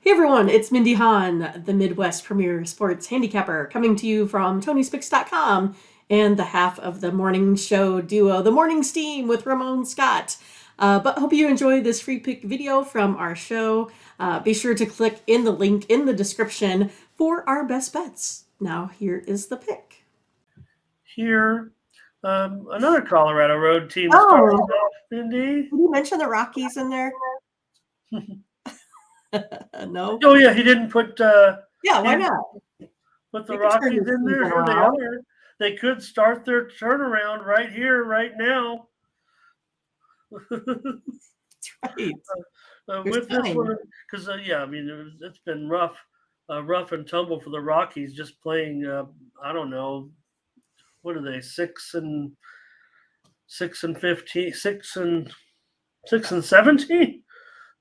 Hey everyone, it's Mindy Hahne, the Midwest premier sports handicapper, coming to you from TonySpix.com and the half of the morning show duo, The Morning Steam with Ramon Scott. But hope you enjoy this free pick video from our show. Be sure to click in the link in the description for our best bets. Now here is the pick. Here, another Colorado road team starts Oh, off, Mindy. did you mention the Rockies in there? No? Oh yeah, he didn't put Yeah, he why didn't not? put the They could turn Rockies this in there. season Here they around. are. They could start their turnaround right here, right now. That's right. There's With this time. one, because yeah, I mean it's been rough, rough and tumble for the Rockies. Just playing, I don't know, what are they, 6-15, 6-17.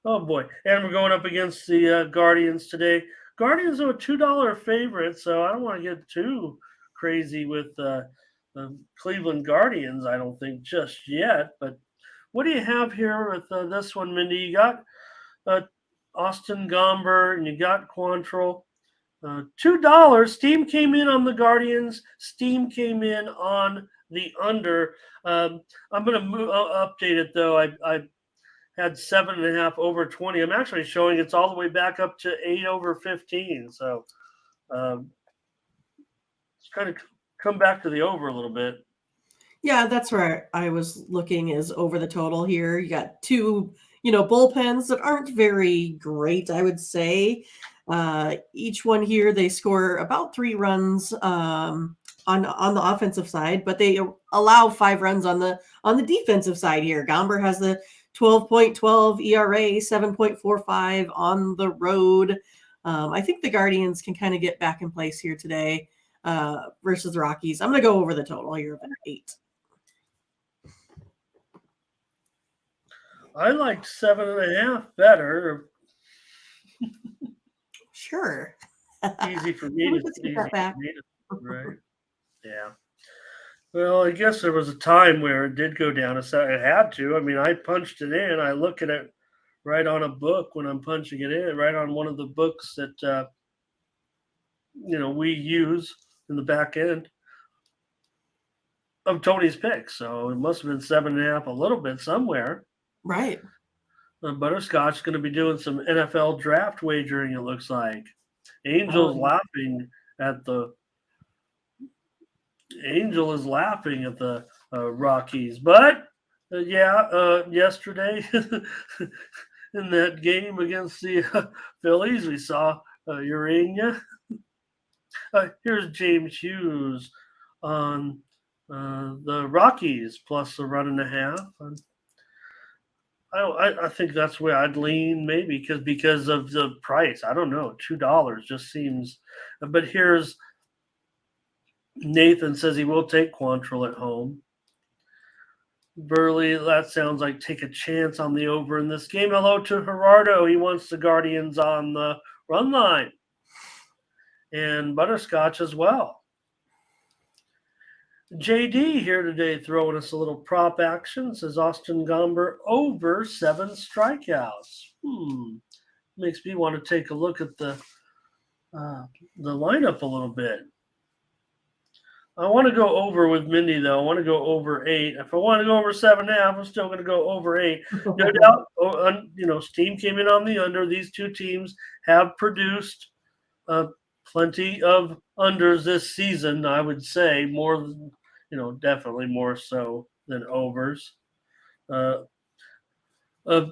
Oh boy! And we're going up against the Guardians today. Guardians are a $2 favorite, so I don't want to get too crazy with the Cleveland Guardians. I don't think just yet. But what do you have here with this one, Mindy? You got uh, Austin Gomber and you got Quantrill. $2. Steam came in on the Guardians. Steam came in on the under. I'm going to update it though. I had 7.5 over 20. I'm actually showing it's all the way back up to 8 over 15. So it's kind of come back to the over a little bit. Yeah, that's where I was looking is over the total here. You got two, bullpens that aren't very great, I would say. Each one here, they score about 3 runs on the offensive side, but they allow 5 runs on the defensive side here. Gomber has the 12.12 ERA, 7.45 on the road. I think the Guardians can kind of get back in place here today versus the Rockies. I'm going to go over the total here of 8. I liked 7.5 better. Sure. Easy for me We to could take easy that back. for me to right. Yeah. Well, I guess there was a time where it did go down. It had to. I mean, I punched it in. I look at it right on a book when I'm punching it in, right on one of the books that we use in the back end of Tony's picks. So it must have been 7.5 a little bit somewhere. Right. Butterscotch going to be doing some NFL draft wagering. It looks like Angel's Oh, laughing at the Angel is laughing at the Rockies, but yesterday in that game against the Phillies, we saw Urania. Here's James Hughes on the Rockies plus a 1.5. I think that's where I'd lean maybe because of the price. I don't know, $2 just seems. But here's Nathan says he will take Quantrill at home. Burley, that sounds like take a chance on the over in this game. Hello to Gerardo. He wants the Guardians on the run line. And Butterscotch as well. JD here today throwing us a little prop action. Says Austin Gomber over 7 strikeouts. Makes me want to take a look at the lineup a little bit. I want to go over with Mindy, though. I want to go over 8. If I want to go over 7.5, I'm still going to go over 8. No doubt, Steam came in on the under. These two teams have produced plenty of unders this season, I would say. More, definitely more so than overs. A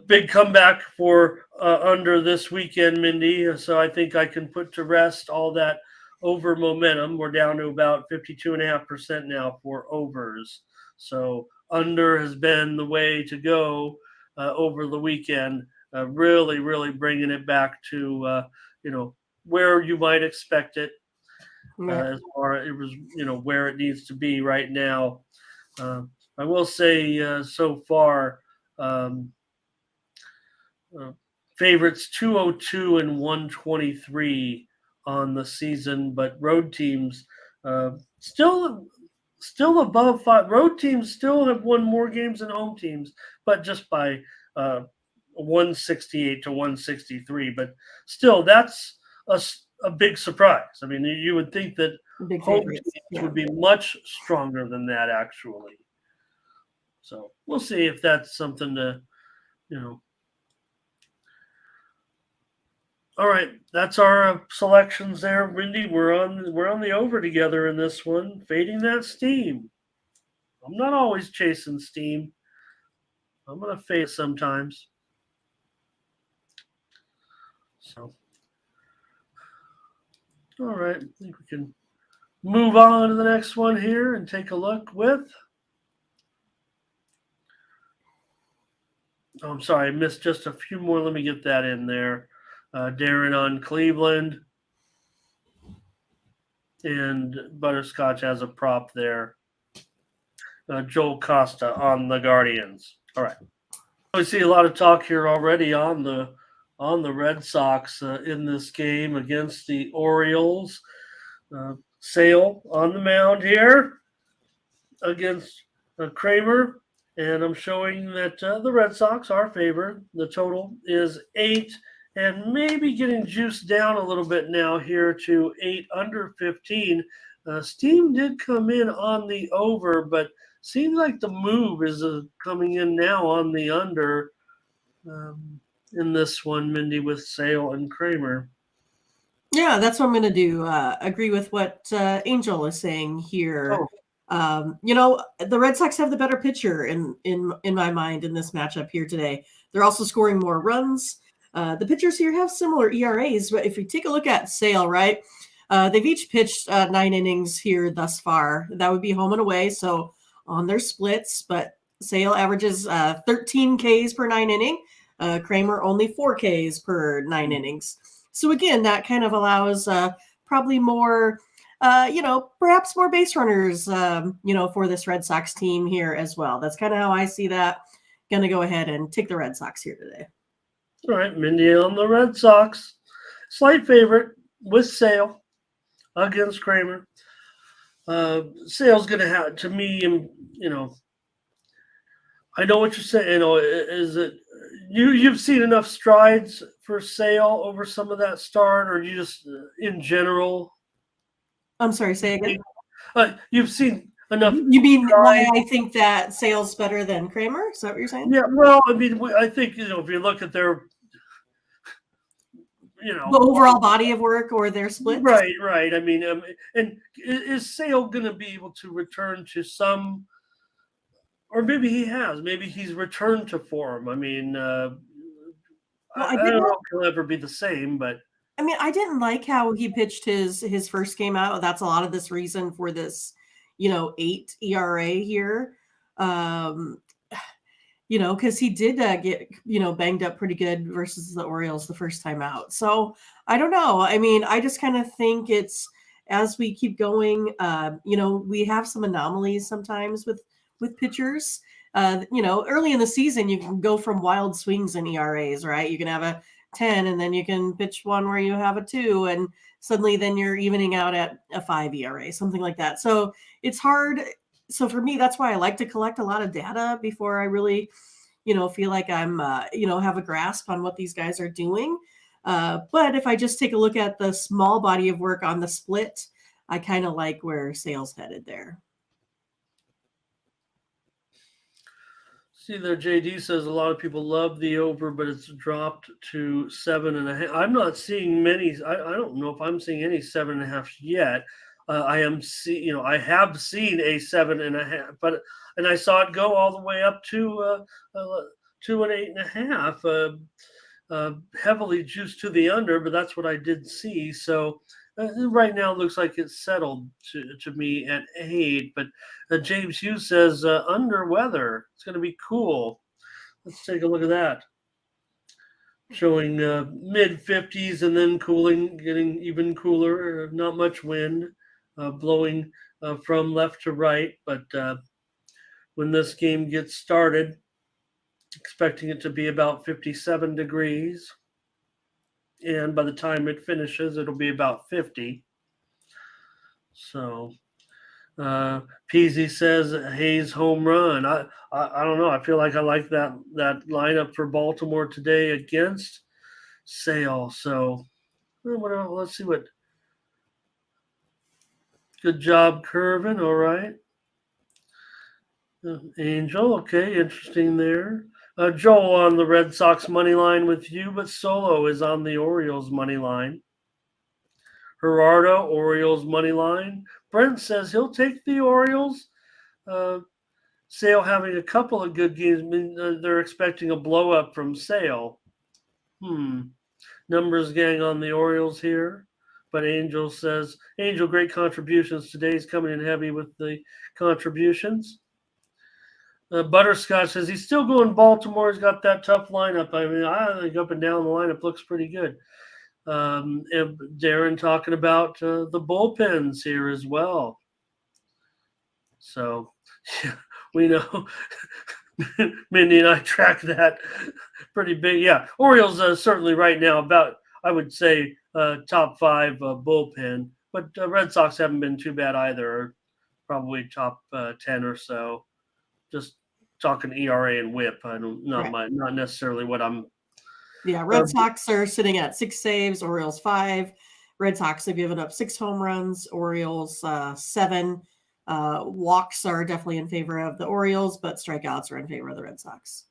big comeback for under this weekend, Mindy. So I think I can put to rest all that over momentum. We're down to about 52.5% now for overs. So under has been the way to go over the weekend. Really, really bringing it back to where you might expect it. As far as it was, where it needs to be right now. I will say so far. Favorites 202 and 123 on the season, but road teams still above 5. Road teams still have won more games than home teams, but just by 168 to 163, but still, that's a big surprise. I mean, you would think that Big home favorites. teams Yeah. would be much stronger than that, actually. So we'll see if that's something to, you know. All right, that's our selections there, Mindy. We're on the over together in this one, fading that steam. I'm not always chasing steam. I'm gonna fade sometimes. So, all right, I think we can move on to the next one here and take a look with. Oh, I'm sorry, I missed just a few more. Let me get that in there. Darren on Cleveland and Butterscotch has a prop there. Joel Costa on the Guardians. All right. We see a lot of talk here already on the Red Sox in this game against the Orioles. Sale on the mound here against Kramer, and I'm showing that the Red Sox are favored. The total is 8, and maybe getting juiced down a little bit now here to 8 under 15. Steam did come in on the over, but seems like the move is coming in now on the under in this one, Mindy, with Sale and Kramer. Yeah, that's what I'm going to do. Agree with what Angel is saying here. The Red Sox have the better pitcher in my mind in this matchup here today. They're also scoring more runs. The pitchers here have similar ERAs, but if you take a look at Sale, right, they've each pitched 9 innings here thus far. That would be home and away, so on their splits. But Sale averages 13 Ks per 9 inning. Kramer only 4 Ks per 9 innings. So again, that kind of allows probably more, perhaps more base runners, for this Red Sox team here as well. That's kind of how I see that. Going to go ahead and take the Red Sox here today. All right, Mindy on the Red Sox. Slight favorite with Sale against Kramer. Sale's going to have, to me, I know what you're saying. Is it you've seen enough strides for Sale over some of that start, or you just in general? I'm sorry, say again. You've seen enough. You mean why I think that Sale's better than Kramer? Is that what you're saying? Yeah. Well, I mean, I think if you look at their, the overall body of work or their splits. Right. I mean, and is Sale going to be able to return to some? Or maybe he has. Maybe he's returned to form. I mean, I don't know if he'll ever be the same, but I mean, I didn't like how he pitched his first game out. That's a lot of this reason for this, 8 ERA here. Because he did get, banged up pretty good versus the Orioles the first time out. So I don't know. I mean, I just kind of think it's as we keep going, we have some anomalies sometimes with pitchers. Early in the season, you can go from wild swings in ERAs, right? You can have a 10 and then you can pitch one where you have a 2 and suddenly then you're evening out at a 5 ERA, something like that. So it's hard. So for me, that's why I like to collect a lot of data before I really, feel like I'm, have a grasp on what these guys are doing. But if I just take a look at the small body of work on the split, I kind of like where Sale's headed there. See there, JD says a lot of people love the over, but it's dropped to 7.5. I'm not seeing many. I don't know if I'm seeing any 7.5 yet. I have seen a 7.5, and I saw it go all the way up to an 8.5. Heavily juiced to the under, but that's what I did see. So right now it looks like it's settled to me at 8. But James Hughes says under weather. It's going to be cool. Let's take a look at that. Showing mid 50s and then cooling, getting even cooler. Not much wind blowing from left to right. But when this game gets started, expecting it to be about 57 degrees. And by the time it finishes, it'll be about 50. So Peasy says Hayes home run. I don't know. I feel like I like that lineup for Baltimore today against Sale. So let's see what. Good job, Curvin. All right. Angel. Okay, interesting there. Joel on the Red Sox money line with you, but Solo is on the Orioles money line. Gerardo, Orioles money line. Brent says he'll take the Orioles. Sale having a couple of good games. I mean, they're expecting a blow up from Sale. Numbers gang on the Orioles here. But Angel says, Angel, great contributions today. He's coming in heavy with the contributions. Butterscotch says he's still going Baltimore. He's got that tough lineup. I mean, I think up and down the lineup looks pretty good. And Darren talking about the bullpens here as well. So, yeah, we know Mindy and I track that pretty big. Yeah, Orioles certainly right now about, I would say, top 5 bullpen. But Red Sox haven't been too bad either. Probably top 10 or so. Just talking ERA and WHIP. Not necessarily what I'm. Yeah, Red Sox are sitting at 6 saves, Orioles 5. Red Sox have given up 6 home runs, Orioles 7. Walks are definitely in favor of the Orioles, but strikeouts are in favor of the Red Sox.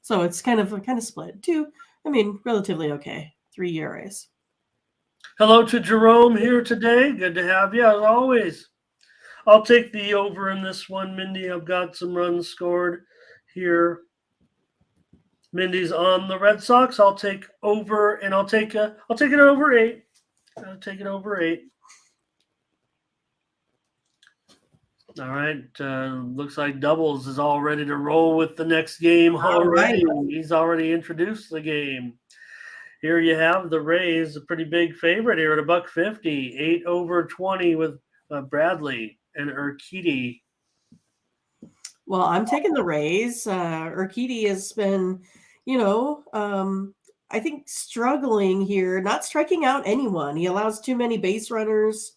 So it's kind of split. 2, I mean, relatively okay. 3 ERAs. Hello to Jerome here today. Good to have you as always. I'll take the over in this one, Mindy. I've got some runs scored here. Mindy's on the Red Sox. I'll take over, and I'll take it over 8. I'll take it over 8. All right. Looks like Doubles is all ready to roll with the next game already. Right. He's already introduced the game. Here you have the Rays, a pretty big favorite here at $1.50, 8 over 20 with Bradley and Urquidy. Well, I'm taking the Rays. Urquidy has been, I think struggling here, not striking out anyone. He allows too many base runners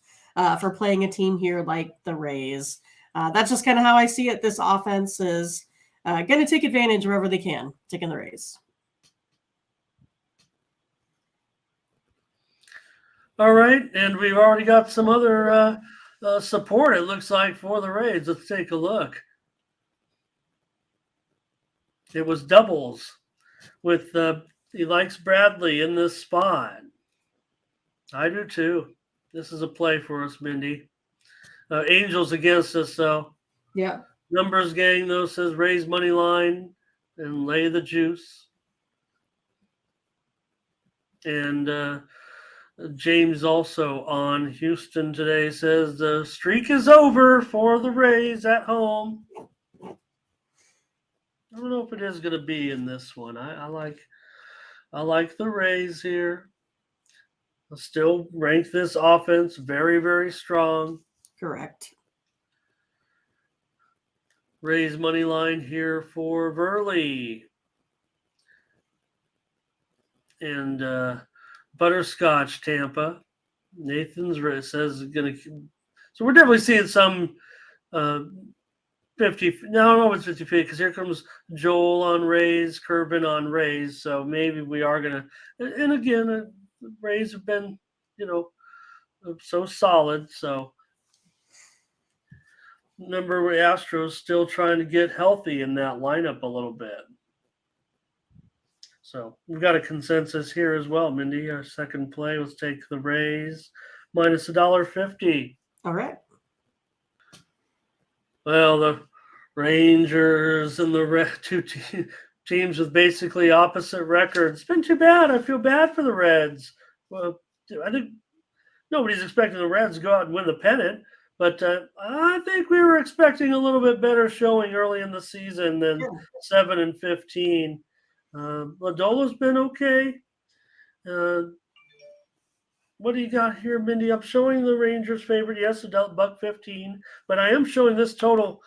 for playing a team here like the Rays. That's just kind of how I see it. This offense is going to take advantage wherever they can, taking the Rays. All right, and we've already got some other support, it looks like, for the Rays. Let's take a look. It was Doubles with he likes Bradley in this spot. I do too. This is a play for us, Mindy. Angels against us, though. Yeah. Numbers gang, though, says raise money line and lay the juice. And James also on Houston today says the streak is over for the Rays at home. I don't know if it is going to be in this one. I like the Rays here. I still rank this offense very, very strong. Correct. Rays money line here for Verley. And Butterscotch Tampa. Nathan's says going to. So we're definitely seeing some 50. No, I don't know if it's 50 because here comes Joel on Rays, Curvin on Rays. So maybe we are going to. And again, the Rays have been, so solid. So remember, Astros still trying to get healthy in that lineup a little bit. So we've got a consensus here as well, Mindy. Our second play, let's take the Rays minus $1.50. All right. Well, the Rangers and the two teams with basically opposite records. It's been too bad. I feel bad for the Reds. Well, I think nobody's expecting the Reds to go out and win the pennant, but I think we were expecting a little bit better showing early in the season than 7-15. Ladola's been okay. What do you got here, Mindy? I'm showing the Rangers favorite. Yes, $1.15, but I am showing this total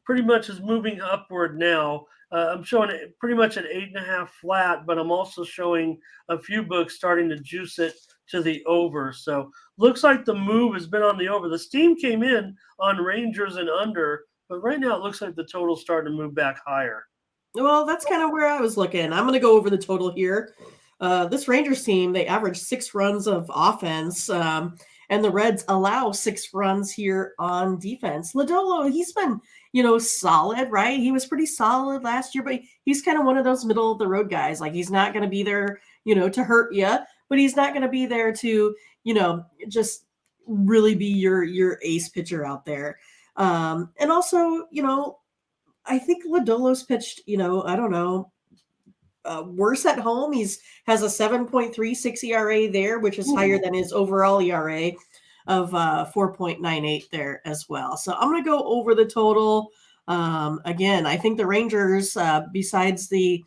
pretty much is moving upward now. I'm showing it pretty much at 8.5 flat, but I'm also showing a few books starting to juice it to the over. So looks like the move has been on the over. The steam came in on Rangers and under, but right now it looks like the total's starting to move back higher. Well, that's kind of where I was looking. I'm going to go over the total here. This Rangers team, they average 6 runs of offense, and the Reds allow 6 runs here on defense. Lodolo, he's been, solid, right? He was pretty solid last year, but he's kind of one of those middle of the road guys. Like, he's not going to be there, to hurt you, but he's not going to be there to, just really be your ace pitcher out there. And also, I think Lodolo's pitched, I don't know, worse at home. Has a 7.36 ERA there, which is higher than his overall ERA of 4.98 there as well. So I'm going to go over the total. Again, I think the Rangers, besides the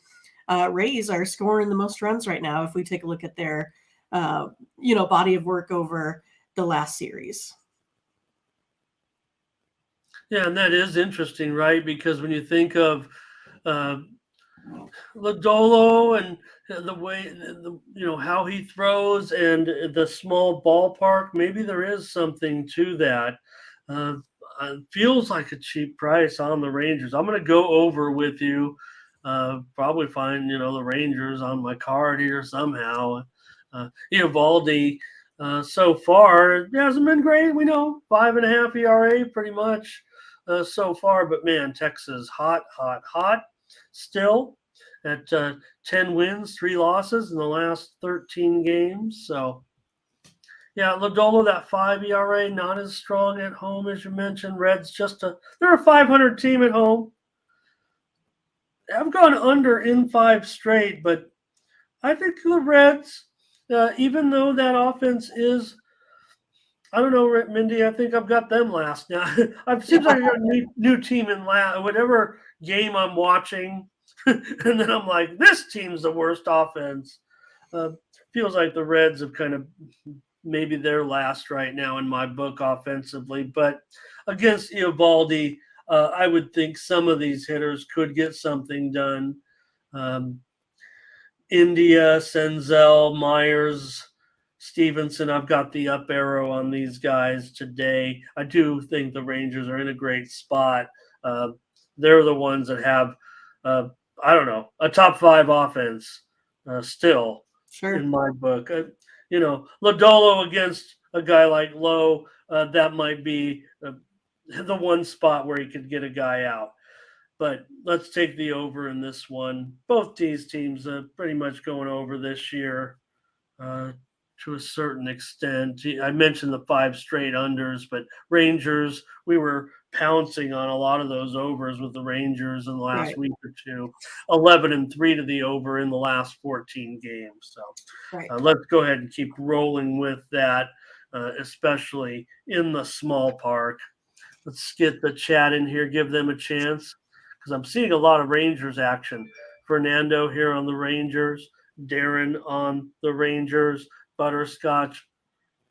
Rays, are scoring the most runs right now if we take a look at their, body of work over the last series. Yeah, and that is interesting, right? Because when you think of Lodolo and the way, how he throws and the small ballpark, maybe there is something to that. Feels like a cheap price on the Rangers. I'm going to go over with you. Probably find, the Rangers on my card here somehow. Eovaldi, so far, it hasn't been great. We know 5.5 ERA pretty much. So far, but man, Texas hot still at 10 wins, 3 losses in the last 13 games. So yeah, Lodolo, that 5 ERA, not as strong at home as you mentioned. Reds they're a 500 team at home. I've gone under in 5 straight, but I think the Reds, even though that offense is, I don't know, Mindy. I think I've got them last now. It seems like I got a new team in last. Whatever game I'm watching, and then I'm like, this team's the worst offense. Feels like the Reds have kind of maybe they're last right now in my book offensively. But against Eovaldi, I would think some of these hitters could get something done. India, Senzel, Myers, Stevenson, I've got the up arrow on these guys today. I do think the Rangers are in a great spot. They're the ones that have, a top 5 offense still in my book. Lodolo against a guy like Lowe, that might be the one spot where he could get a guy out. But let's take the over in this one. Both these teams are pretty much going over this year. To a certain extent. I mentioned the 5 straight unders, but Rangers, we were pouncing on a lot of those overs with the Rangers in the last week or two. 11-3 to the over in the last 14 games. So let's go ahead and keep rolling with that, especially in the small park. Let's get the chat in here, give them a chance, because I'm seeing a lot of Rangers action. Fernando here on the Rangers, Darren on the Rangers, Butterscotch,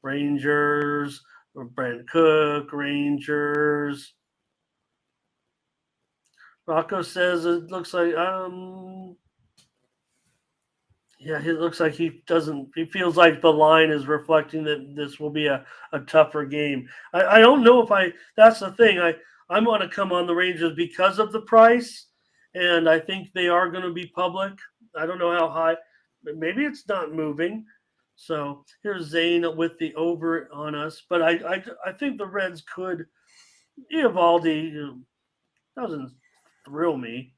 Rangers, Brent Cook, Rangers. Rocco says it looks like, it looks like he feels like the line is reflecting that this will be a tougher game. I don't know that's the thing. I'm going to come on the Rangers because of the price, and I think they are going to be public. I don't know how high, but maybe it's not moving. So here's Zane with the over on us. But I think the Reds could. Eovaldi doesn't thrill me.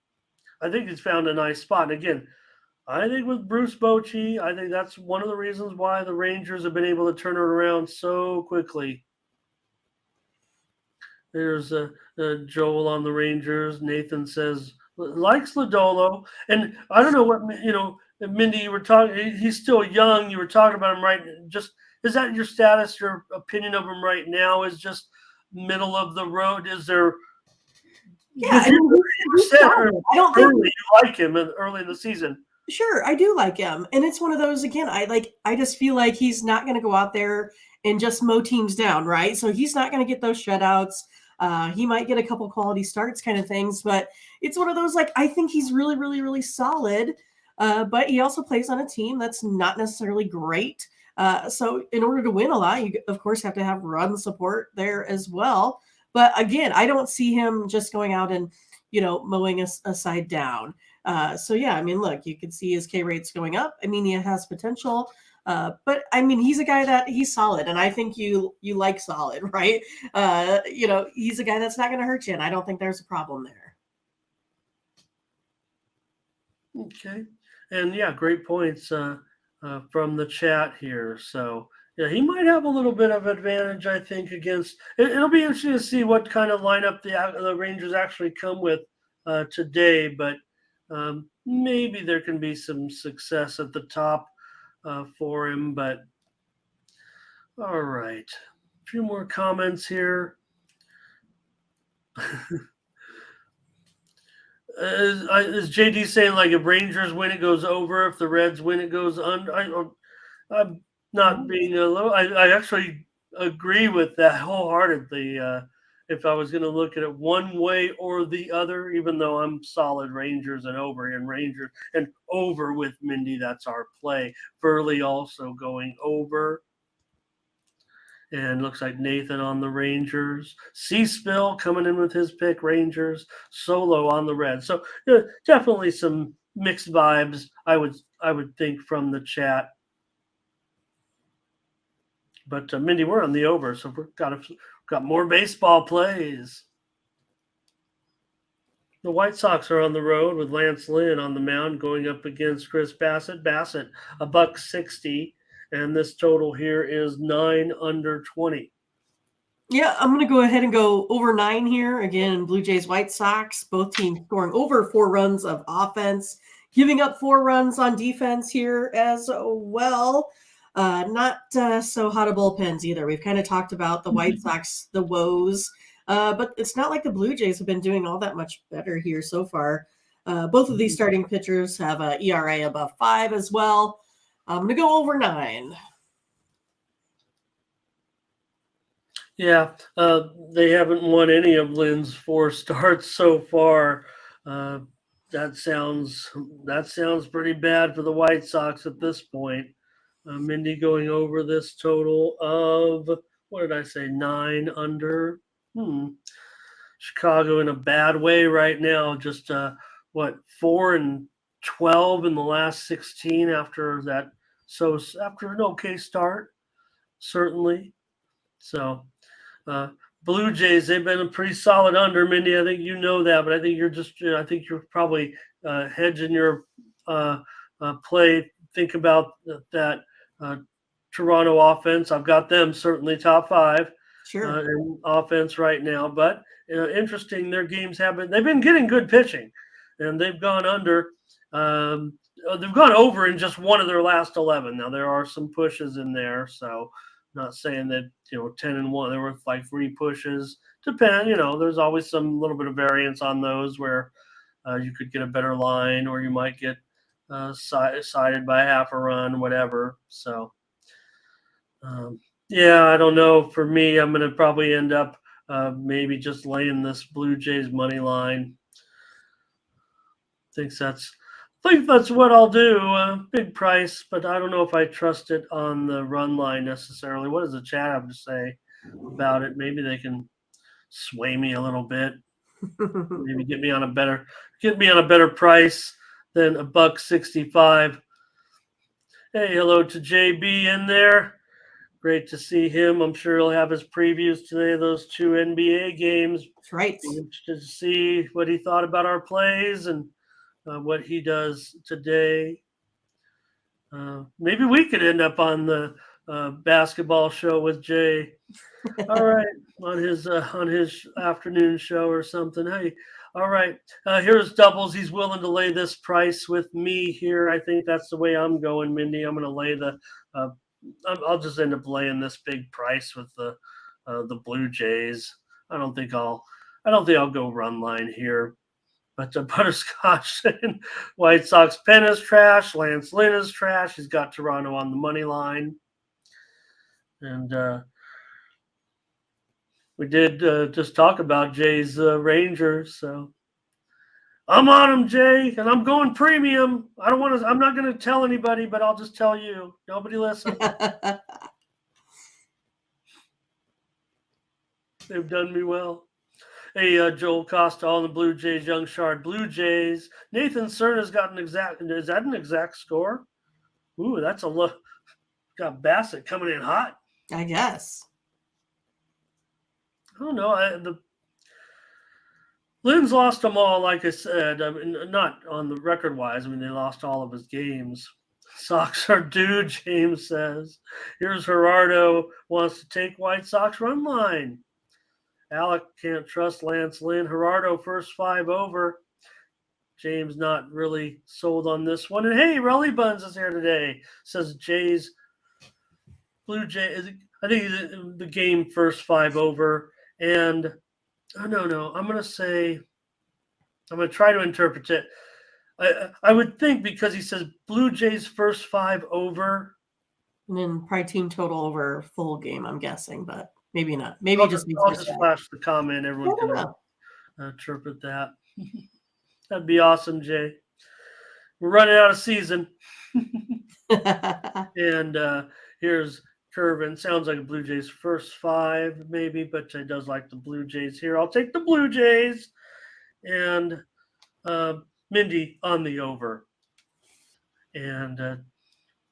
I think he's found a nice spot. And again, I think with Bruce Bochy, I think that's one of the reasons why the Rangers have been able to turn it around so quickly. There's Joel on the Rangers. Nathan says, likes Lodolo. And I don't know what, Mindy, you were talking, he's still young. You were talking about him, right? Is that your status, your opinion of him right now is just middle of the road? Is there? Yeah, I don't think you like him early in the season. Sure, I do like him. And it's one of those, again, I just feel like he's not going to go out there and just mow teams down, right? So he's not going to get those shutouts. He might get a couple quality starts kind of things, but it's one of those, I think he's really, really, really solid. But he also plays on a team that's not necessarily great. So in order to win a lot, you of course have to have run support there as well. But again, I don't see him just going out and mowing a side down. So yeah, I mean, look, you can see his K rates going up. I mean, he has potential. But I mean, he's a guy that he's solid, and I think you like solid, right? He's a guy that's not going to hurt you, and I don't think there's a problem there. Okay, and yeah, great points from the chat here. So yeah, he might have a little bit of advantage, I think, against. It'll be interesting to see what kind of lineup the Rangers actually come with today, but maybe there can be some success at the top for him. But all right, a few more comments here. Is JD saying like if Rangers win, it goes over? If the Reds win, it goes under? I'm not being a little. I actually agree with that wholeheartedly. If I was going to look at it one way or the other, even though I'm solid Rangers and Rangers and over with Mindy, that's our play. Burley also going over. And looks like Nathan on the Rangers. C-Spill coming in with his pick, Rangers. Solo on the Reds. So definitely some mixed vibes, I would think, from the chat. But Mindy, we're on the over, so we've got more baseball plays. The White Sox are on the road with Lance Lynn on the mound going up against Chris Bassett. Bassett, $1.60. And this total here is 9 under 20. Yeah, I'm going to go ahead and go over 9 here. Again, Blue Jays, White Sox, both teams scoring over 4 runs of offense, giving up 4 runs on defense here as well. Not so hot of bullpens either. We've kind of talked about the White Sox, the woes, but it's not like the Blue Jays have been doing all that much better here so far. Both of these starting pitchers have an ERA above 5 as well. I'm going to go over 9. Yeah, they haven't won any of Lynn's 4 starts so far. That sounds pretty bad for the White Sox at this point. Mindy going over this total of, what did I say, 9 under? Chicago in a bad way right now. Just 4 and 12 in the last 16 after that. So after an okay start, certainly. So. Blue Jays, they've been a pretty solid under, Mindy. I think you know that, but I think you're probably hedging your play. Think about that Toronto offense. I've got them certainly top 5 in offense right now. But interesting, their games they've been getting good pitching, and they've gone under. They've gone over in just one of their last 11. Now there are some pushes in there, so. Not saying that 10 and 1. There were like 3 pushes. Depend. There's always some little bit of variance on those where you could get a better line, or you might get sided by half a run, whatever. So, yeah, I don't know. For me, I'm going to probably end up maybe just laying this Blue Jays money line. I think that's what I'll do. Big price, but I don't know if I trust it on the run line necessarily. What does the chat have to say about it? Maybe they can sway me a little bit. Maybe get me on a better price than $1.65. Hey, hello to JB in there. Great to see him. I'm sure he'll have his previews today of those 2 NBA games. That's right. Be interested to see what he thought about our plays and what he does today. Maybe we could end up on the basketball show with Jay. All right, on his afternoon show or something. Hey, all right. Here's doubles. He's willing to lay this price with me here. I think that's the way I'm going, Mindy. I'm going to lay the. I'll just end up laying this big price with the Blue Jays. I don't think I'll go run line here. But Butterscotch and White Sox pen is trash. Lance Lynn is trash. He's got Toronto on the money line. And we did just talk about Jay's Rangers. So I'm on them, Jay, and I'm going premium. I'm not going to tell anybody, but I'll just tell you. Nobody listen. They've done me well. Hey, Joel Costa on the Blue Jays, Young Shard Blue Jays. Nathan Cerna's got is that an exact score? Ooh, that's a look. Got Bassett coming in hot. I guess. I don't know. The Lynn's lost them all, like I said. I mean, not on the record wise. I mean, they lost all of his games. Sox are due, James says. Here's Gerardo wants to take White Sox run line. Alec can't trust Lance Lynn. Gerardo first 5 over. James not really sold on this one. And hey, Relly Buns is here today. Says Jays, Blue Jay. I think the game first 5 over. And no. I'm going to try to interpret it. I would think because he says Blue Jays first 5 over. And then probably team total over full game, I'm guessing, but maybe not. Maybe I'll just flash the comment. Everyone can interpret that. That'd be awesome, Jay. We're running out of season. And here's Curvin. Sounds like a Blue Jays first 5, maybe, but he does like the Blue Jays here. I'll take the Blue Jays. And Mindy on the over. And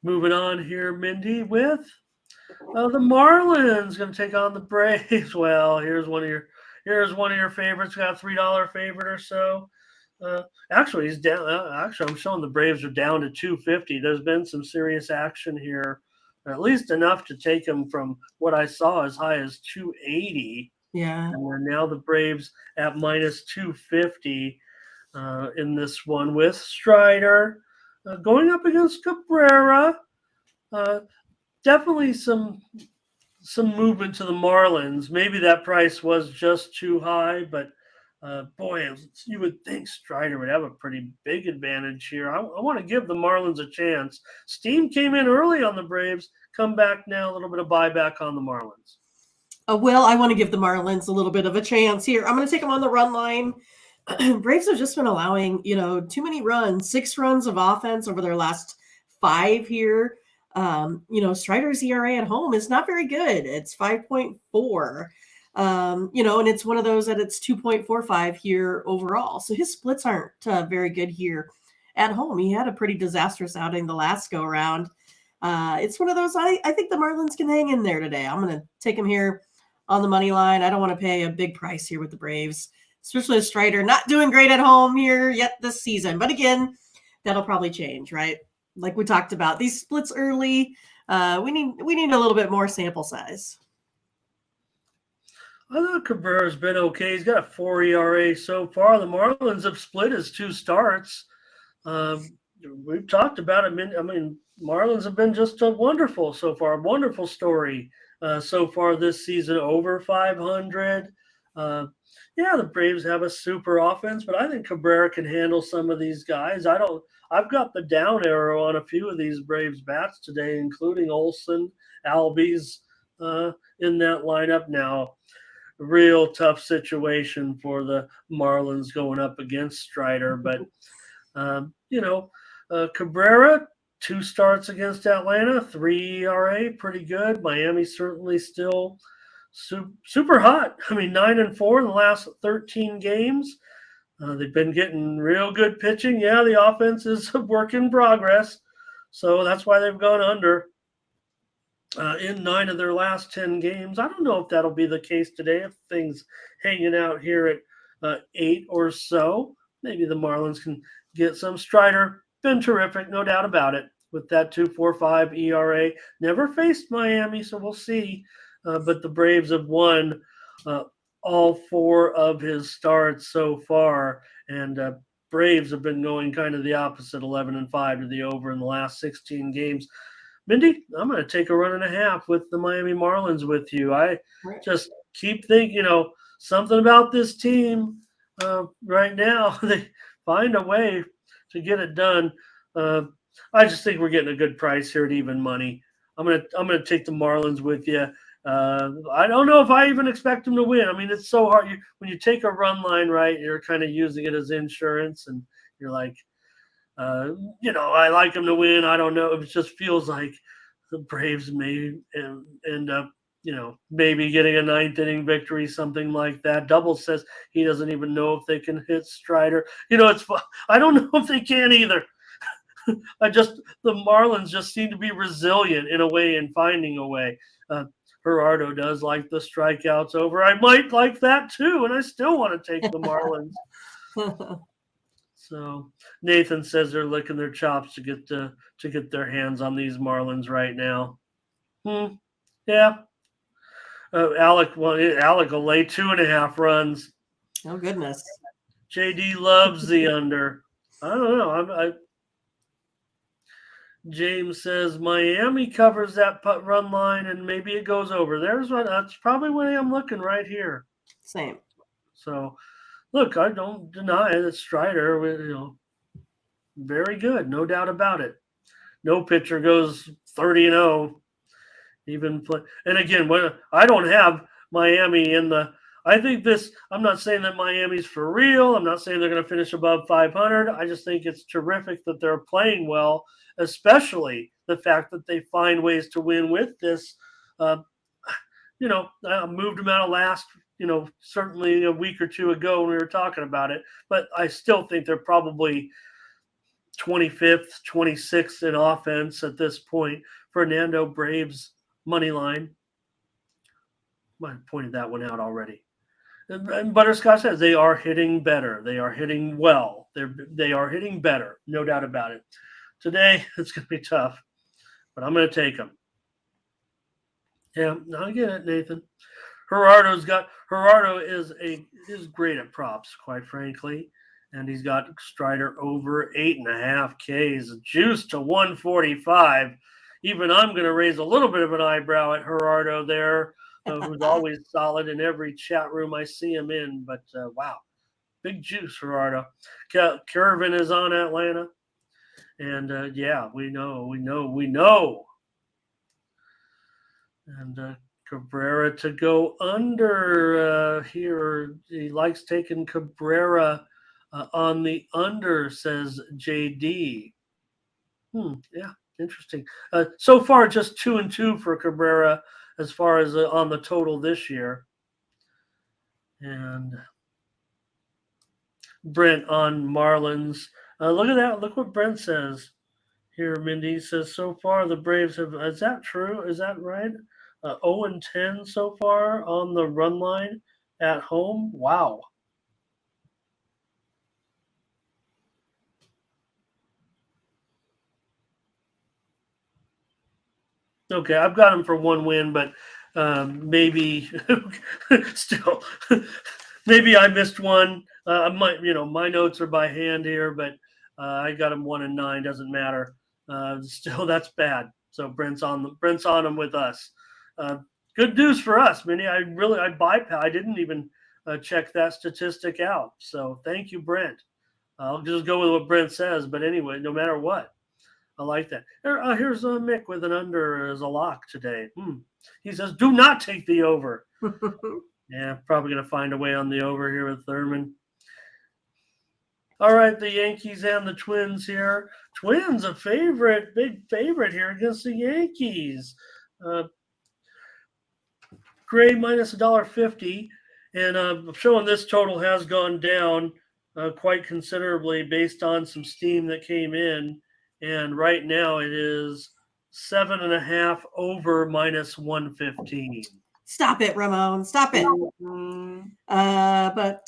moving on here, Mindy, with the Marlins going to take on the Braves. Well, here's one of your favorites. Got a $3 favorite or so. Actually, he's down. Actually, I'm showing the Braves are down to 250. There's been some serious action here, at least enough to take him from what I saw as high as 280. Yeah. And now the Braves at minus 250 in this one with Strider going up against Cabrera. Definitely some movement to the Marlins. Maybe that price was just too high, but boy, you would think Strider would have a pretty big advantage here. I want to give the Marlins a chance. Steam came in early on the Braves. Come back now, a little bit of buyback on the Marlins. Well, I want to give the Marlins a little bit of a chance here. I'm going to take them on the run line. Braves have just been allowing, too many runs, 6 runs of offense over their last 5 here. Strider's ERA at home is not very good. It's 5.4. And it's one of those that it's 2.45 here overall. So his splits aren't very good here at home. He had a pretty disastrous outing the last go around. It's one of those, I think the Marlins can hang in there today. I'm going to take him here on the money line. I don't want to pay a big price here with the Braves, especially a Strider not doing great at home here yet this season. But again, that'll probably change, right? Like we talked about, these splits early. We need a little bit more sample size. I thought Cabrera's been okay. He's got a 4 ERA so far. The Marlins have split his 2 starts. We've talked about it. I mean, Marlins have been just wonderful so far. A wonderful story so far this season, over 500. The Braves have a super offense, but I think Cabrera can handle some of these guys. I've got the down arrow on a few of these Braves bats today, including Olsen, Albies in that lineup now. Real tough situation for the Marlins going up against Strider, but Cabrera, 2 starts against Atlanta, 3 ERA, pretty good. Miami certainly still super hot. I mean, 9-4 in the last 13 games. They've been getting real good pitching. Yeah, the offense is a work in progress, so that's why they've gone under in 9 of their last 10 games. I don't know if that'll be the case today. If things hanging out here at 8 or so, maybe the Marlins can get some. Strider, been terrific, no doubt about it, with that 2.45 ERA. Never faced Miami, so we'll see. But the Braves have won all 4 of his starts so far, and Braves have been going kind of the opposite, 11-5 to the over in the last 16 games. Mindy, I'm going to take a 1.5 with the Miami Marlins with you. I just keep thinking, something about this team right now. They find a way to get it done. I just think we're getting a good price here at even money. I'm gonna take the Marlins with you. I don't know if I even expect them to win. I mean, it's so hard. When you take a run line, right, you're kind of using it as insurance, and you're like, I like them to win. I don't know. It just feels like the Braves may end up, maybe getting a ninth inning victory, something like that. Double says he doesn't even know if they can hit Strider. I don't know if they can either. The Marlins just seem to be resilient in a way and finding a way. Gerardo does like the strikeouts over. I might like that too, and I still want to take the Marlins. So Nathan says they're licking their chops to get their hands on these Marlins right now. Yeah. Alec will lay 2.5 runs. Oh goodness. JD loves the under. I don't know. James says Miami covers that putt run line and maybe it goes over. That's probably what I'm looking right here. Same. So, look, I don't deny that Strider, very good, no doubt about it. No pitcher goes 30-0. Even play, and again, I don't have Miami in the. I think this. I'm not saying that Miami's for real. I'm not saying they're going to finish above 500. I just think it's terrific that they're playing well, especially the fact that they find ways to win with this. I moved them out of last. Certainly a week or two ago when we were talking about it, but I still think they're probably 25th, 26th in offense at this point. Fernando Braves money line. I pointed that one out already. And Butterscotch says they are hitting better. They are hitting well. They are hitting better. No doubt about it. Today, it's going to be tough, but I'm going to take them. Yeah, I get it, Nathan. Gerardo is great at props, quite frankly. And he's got Strider over 8.5 Ks, juice to 145. Even I'm going to raise a little bit of an eyebrow at Gerardo there, who's always solid in every chat room I see him in. But wow, big juice, Gerardo. Curvin is on Atlanta. And yeah, we know. And Cabrera to go under here. He likes taking Cabrera on the under, says JD. Yeah, interesting. So far, just 2-2 for Cabrera as far as on the total this year. And Brent on Marlins. Look at that. Look what Brent says here. Mindy says, so far the Braves have. Is that true? Is that right? 0-10 so far on the run line at home. Wow. Okay, I've got him for one win, but maybe still, maybe I missed one. My notes are by hand here, but I got him 1-9. Doesn't matter. Still, that's bad. So Brent's on him with us. Good news for us, Minnie. I bypassed. I didn't even check that statistic out. So thank you, Brent. I'll just go with what Brent says. But anyway, no matter what. I like that. Here's Mick with an under as a lock today. He says, do not take the over. Yeah, probably going to find a way on the over here with Thurman. All right, the Yankees and the Twins here. Twins, big favorite here against the Yankees. Gray minus $1.50. And showing this total has gone down quite considerably based on some steam that came in. And right now it is 7.5 over minus 115. Stop it, Ramon. Stop it. But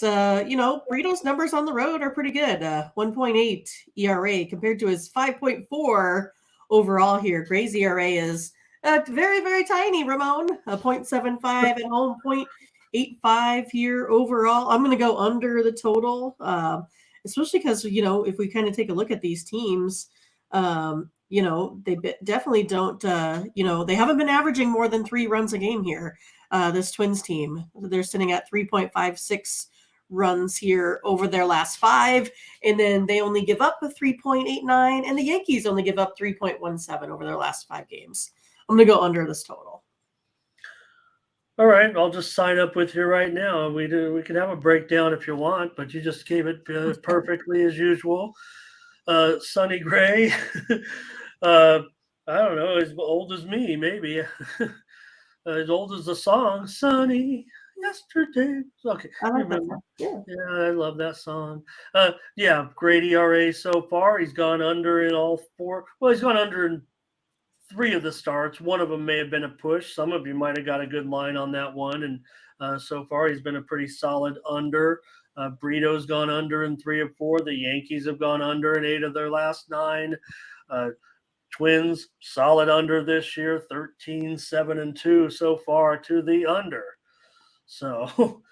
Brito's numbers on the road are pretty good. 1.8 ERA compared to his 5.4 overall here. Gray's ERA is very, very tiny, Ramon. 0.75 at home, 0.85 here overall. I'm going to go under the total, especially because, if we kind of take a look at these teams, they definitely don't, they haven't been averaging more than 3 runs a game here. This Twins team, they're sitting at 3.56 runs here over their last 5. And then they only give up a 3.89 and the Yankees only give up 3.17 over their last 5 games. I'm going to go under this total. All right, I'll just sign up with you right now. We can have a breakdown if you want, but you just gave it perfectly as usual. Sonny Gray, uh, I don't know, as old as me, maybe. As old as the song, Sunny Yesterday. Okay, I you like that remember? song. Yeah. Yeah, I love that song. Yeah, great ERA so far. He's gone under in all four. Well, he's gone under in three of the starts. One of them may have been a push. Some of you might have got a good line on that one. And so far, he's been a pretty solid under. Brito's gone under in 3 of 4. The Yankees have gone under in 8 of their last 9. Uh, Twins solid under this year, 13, 7, and 2 so far to the under. So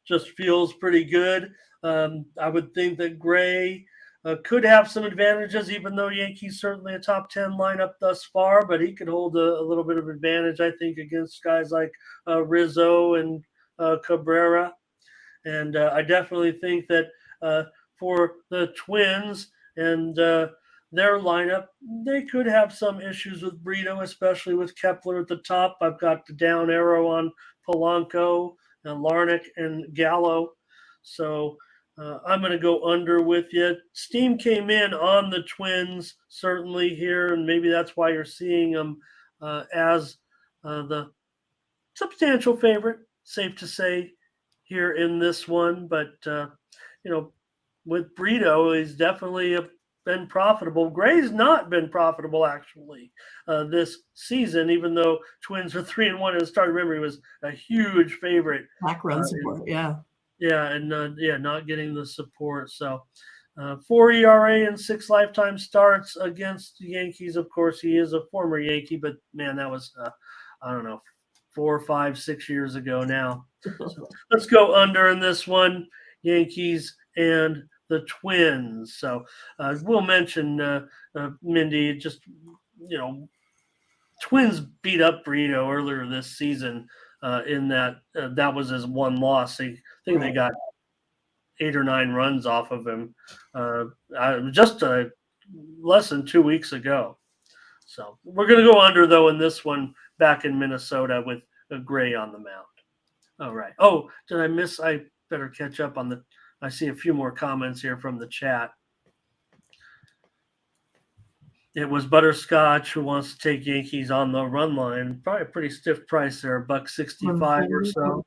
just feels pretty good. I would think that Gray could have some advantages, even though Yankees certainly a top 10 lineup thus far, but he could hold a little bit of advantage, I think, against guys like Rizzo and Cabrera. And I definitely think that for the Twins and their lineup, they could have some issues with Brito, especially with Kepler at the top. I've got the down arrow on Polanco and Larnach and Gallo. So I'm going to go under with you. Steam came in on the Twins, certainly here, and maybe that's why you're seeing them as the substantial favorite, safe to say, here in this one. But, with Brito, he's definitely been profitable. Gray's not been profitable, actually, this season, even though Twins are 3-1 at the start. Remember, he was a huge favorite. Back run support, yeah. Yeah, and not getting the support. So 4 ERA and 6 lifetime starts against the Yankees. Of course, he is a former Yankee, but man, that was, I don't know, 4, 5, 6 years ago now. So let's go under in this one, Yankees and the Twins. So we'll mention Mindy, just, Twins beat up Brito earlier this season in that was his one loss. I think they got 8 or 9 runs off of him just less than 2 weeks ago. So we're going to go under, though, in this one back in Minnesota with Gray on the mound. All right. Oh, did I miss? I better catch up on I see a few more comments here from the chat. It was Butterscotch who wants to take Yankees on the run line. Probably a pretty stiff price there, $1.65 or so.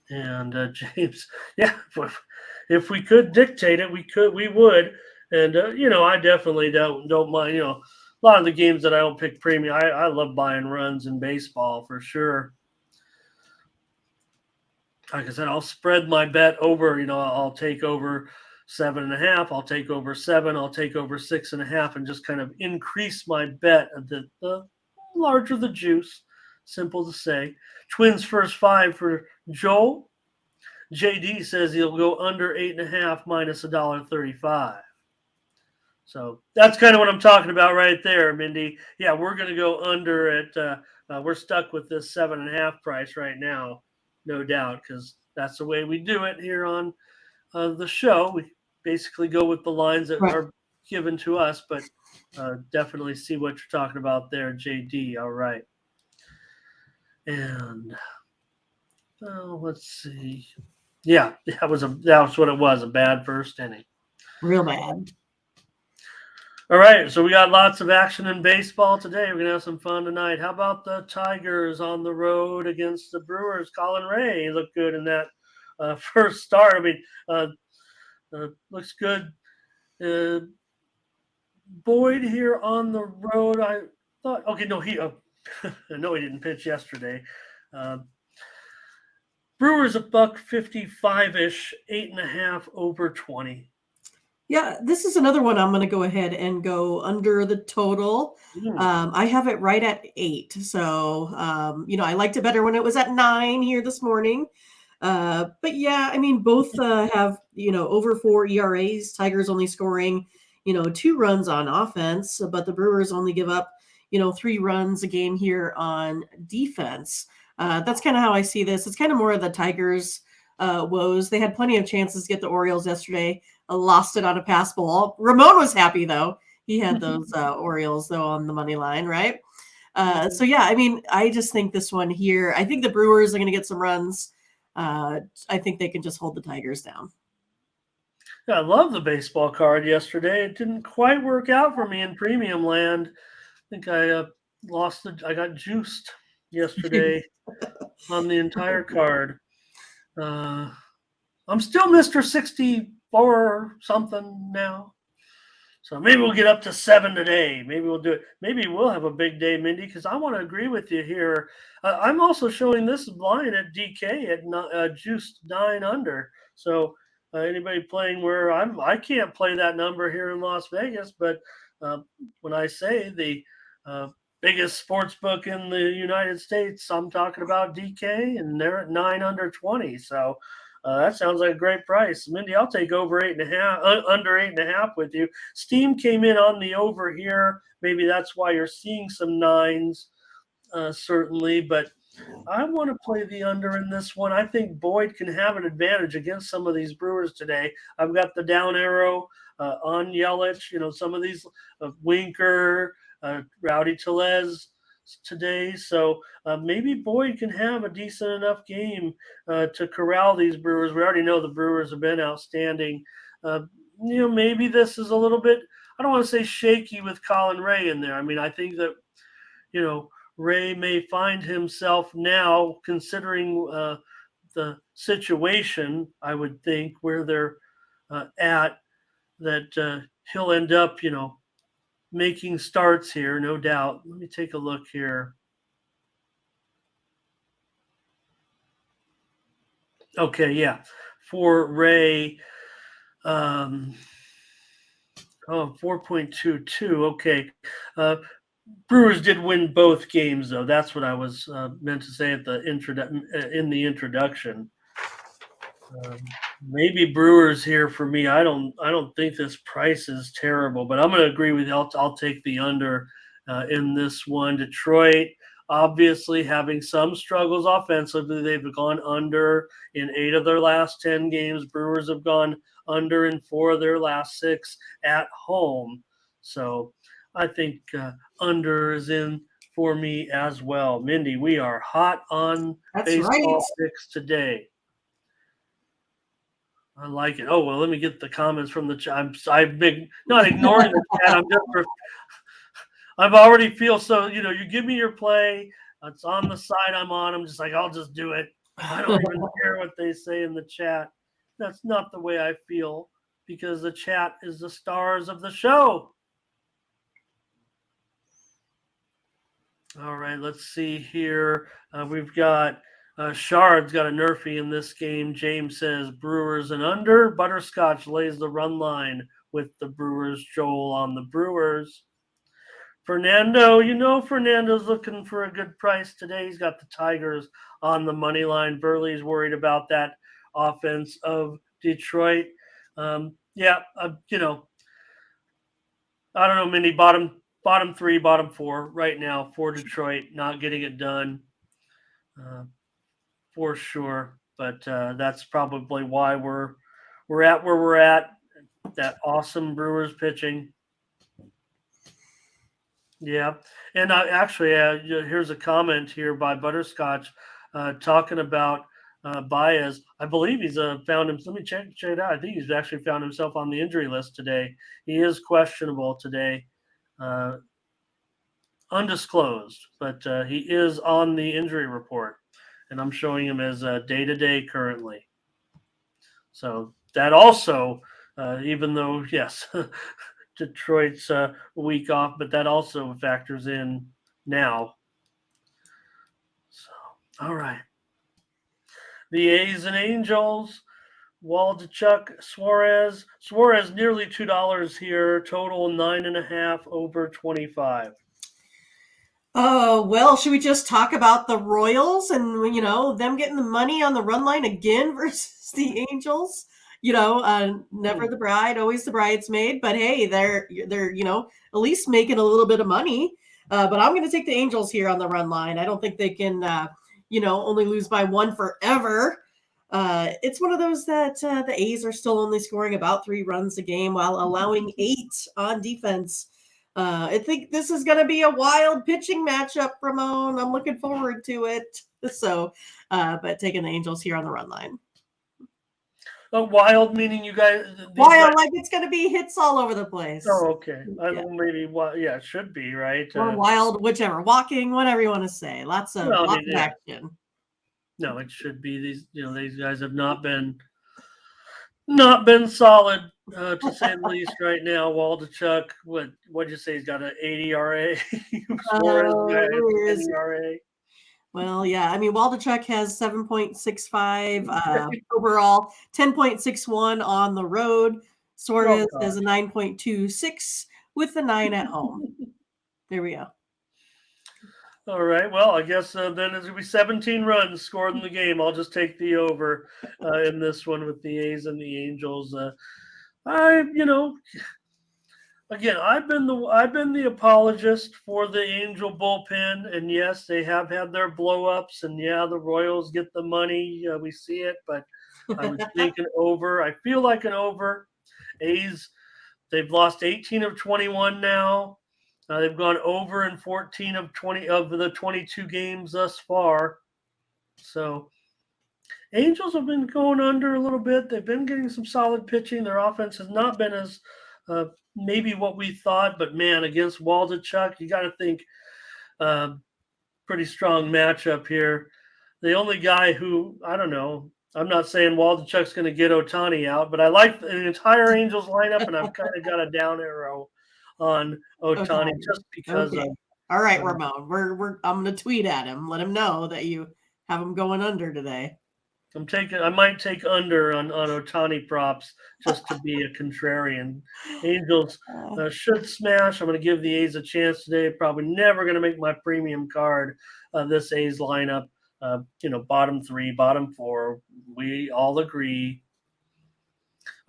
And James, yeah, if we could dictate it, we would. And I definitely don't mind. A lot of the games that I don't pick premium, I love buying runs in baseball for sure. Like I said, I'll spread my bet over. I'll take over 7.5. I'll take over 7. I'll take over 6.5, and just kind of increase my bet. The larger the juice. Simple to say. Twins first 5 for Joel. JD says he'll go under 8.5 minus $1.35. So that's kind of what I'm talking about right there, Mindy. Yeah, we're going to go under at. We're stuck with this 7.5 price right now, no doubt, because that's the way we do it here on the show. We basically go with the lines that are given to us, but definitely see what you're talking about there, JD. All right. And let's see. Yeah, that was what it was, a bad first inning. Real bad. All right, so we got lots of action in baseball today. We're going to have some fun tonight. How about the Tigers on the road against the Brewers? Colin Ray looked good in that first start. I mean, looks good. Boyd here on the road. I thought, okay, no, he didn't pitch yesterday. Brewers $1.55-ish, 8.5 over 20. Yeah, this is another one I'm going to go ahead and go under the total. I have it right at 8. So, I liked it better when it was at 9 here this morning. But yeah, I mean, both have, over 4 ERAs. Tigers only scoring, 2 runs on offense, but the Brewers only give up, 3 runs a game here on defense. That's kind of how I see this. It's kind of more of the Tigers' woes. They had plenty of chances to get the Orioles yesterday. Lost it on a pass ball. Ramon was happy, though. He had those Orioles, though, on the money line, right? So yeah, I mean, I just think this one here, I think the Brewers are going to get some runs. I think they can just hold the Tigers down. Yeah, I love the baseball card yesterday. It didn't quite work out for me in premium land. I think I I got juiced yesterday on the entire card. Uh, I'm still Mr. 64 something now. So maybe we'll get up to 7 today. Maybe we'll do it. Maybe we'll have a big day, Mindy, because I want to agree with you here. I'm also showing this line at DK at juiced 9 under. So anybody playing where I can't play that number here in Las Vegas, but uh, when I say the uh, biggest sports book in the United States, I'm talking about DK, and they're at 9 under 20. So that sounds like a great price. Mindy, I'll take over 8.5, under 8.5 with you. Steam came in on the over here. Maybe that's why you're seeing some nines, certainly. But I want to play the under in this one. I think Boyd can have an advantage against some of these Brewers today. I've got the down arrow on Yelich. Some of these Winker, Rowdy Tellez today. So maybe Boyd can have a decent enough game to corral these Brewers. We already know the Brewers have been outstanding. Maybe this is a little bit, I don't want to say shaky with Colin Ray in there. I mean, I think that, Ray may find himself now, considering the situation, I would think, where they're at, that he'll end up, making starts here, no doubt. Let me take a look here. Okay, yeah. For Ray, 4.22. Okay. Brewers did win both games, though. That's what I was meant to say at the in the introduction. Maybe Brewers here for me. I don't think this price is terrible, but I'm going to agree with you. I'll take the under in this one. Detroit, obviously having some struggles offensively. They've gone under in 8 of their last 10 games. Brewers have gone under in 4 of their last 6 at home. So I think under is in for me as well. Mindy, we are hot on baseball picks today. I like it. Oh, well, let me get the comments from the chat. I've been not ignoring the chat. I've already feel so, you give me your play. It's on the side I'm on. I'm just like, I'll just do it. I don't even care what they say in the chat. That's not the way I feel, because the chat is the stars of the show. All right, let's see here. We've got Shard's got a nerfy in this game. James says Brewers and under. Butterscotch lays the run line with the Brewers. Joel on the Brewers. Fernando, Fernando's looking for a good price today. He's got the Tigers on the money line. Burley's worried about that offense of Detroit. I don't know, Mindy, bottom 3, bottom 4 right now for Detroit, not getting it done for sure. But that's probably why we're at where we're at. That awesome Brewers pitching. Yeah, and here's a comment here by Butterscotch talking about Baez. I believe he's found him. Let me check it out. I think he's actually found himself on the injury list today. He is questionable today, undisclosed, but he is on the injury report, and I'm showing him as day-to-day currently. So that also, even though, yes, Detroit's a week off, but that also factors in now. So, all right. The A's and Angels, Waldichuk, Suarez. Suarez nearly $2 here. Total 9.5 over 25. Oh, well, should we just talk about the Royals and, them getting the money on the run line again versus the Angels? Never the bride, always the bridesmaid. But hey, they're at least making a little bit of money. But I'm going to take the Angels here on the run line. I don't think they can, only lose by 1 forever. It's one of those that the A's are still only scoring about 3 runs a game while allowing 8 on defense. I think this is going to be a wild pitching matchup, Ramon. I'm looking forward to it. So, but taking the Angels here on the run line. Wild meaning you guys. Wild, like it's going to be hits all over the place. Oh, okay. Yeah. Maybe. Yeah, it should be right. Or wild, whichever. Walking, whatever you want to say. Lots of action. No, it should be these. These guys have not been solid, to say the least, right now. Waldichuk, what'd you say? He's got an 80 ERA. ERA. Well, yeah. I mean, Waldichuk has 7.65 overall, 10.61 on the road. Suarez has a 9.26 with the 9 at home. There we go. All right. Well, I guess then it's going to be 17 runs scored in the game. I'll just take the over in this one with the A's and the Angels. Again, I've been the apologist for the Angel bullpen, and yes, they have had their blow-ups, and yeah, the Royals get the money. We see it, but I was thinking over. I feel like an over. A's, they've lost 18 of 21 now. They've gone over in 14 of 20 of the 22 games thus far. So Angels have been going under a little bit. They've been getting some solid pitching. Their offense has not been as maybe what we thought, but man, against Waldichuk, you got to think pretty strong matchup here. The only guy who, I don't know, I'm not saying Waldichuk's going to get Ohtani out, but I like the entire Angels lineup, and I've kind of got a down arrow on Ohtani just because of. All right, Ramon. I'm going to tweet at him, let him know that you have him going under today. I might take under on Ohtani props just to be a contrarian. Angels should smash. I'm going to give the A's a chance today. Probably never going to make my premium card. This A's lineup, bottom 3, bottom 4. We all agree.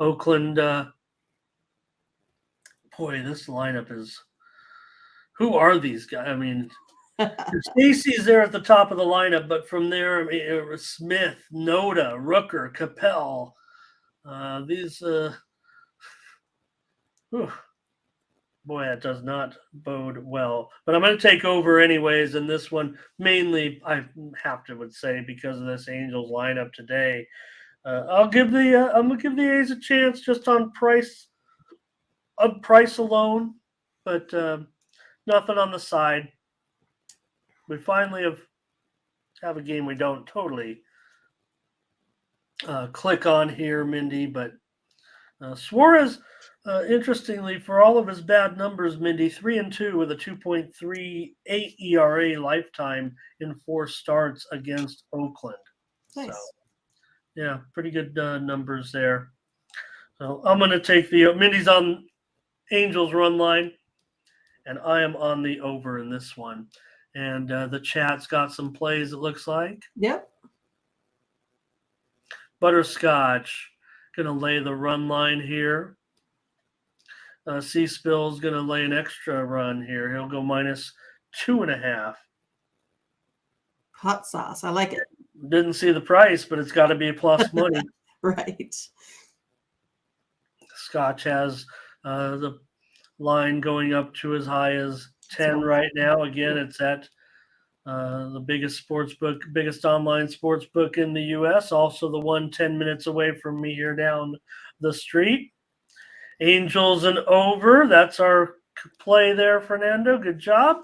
Oakland. Boy, this lineup is. Who are these guys? I mean. Stacy's there at the top of the lineup, but from there, I mean, it was Smith, Noda, Rooker, Capel. Boy, that does not bode well. But I'm going to take over anyways in this one. Mainly, I have to would say because of this Angels lineup today. I'm going to give the A's a chance just on price alone, but nothing on the side. We finally have a game we don't totally click on here, Mindy, but Suarez, interestingly, for all of his bad numbers, Mindy, 3-2 with a 2.38 ERA lifetime in 4 starts against Oakland. Nice. So, yeah, pretty good numbers there. So I'm going to take Mindy's on Angels run line, and I am on the over in this one. And the chat's got some plays, it looks like. Yep. Butterscotch going to lay the run line here. C-Spill's going to lay an extra run here. He'll go -2.5. Hot sauce. I like it. Didn't see the price, but it's got to be plus money. Right. Scotch has the line going up to as high as 10 right now. Again, it's at the biggest online sports book in the U.S. Also, the one 10 minutes away from me here down the street. Angels and over. That's our play there, Fernando. Good job.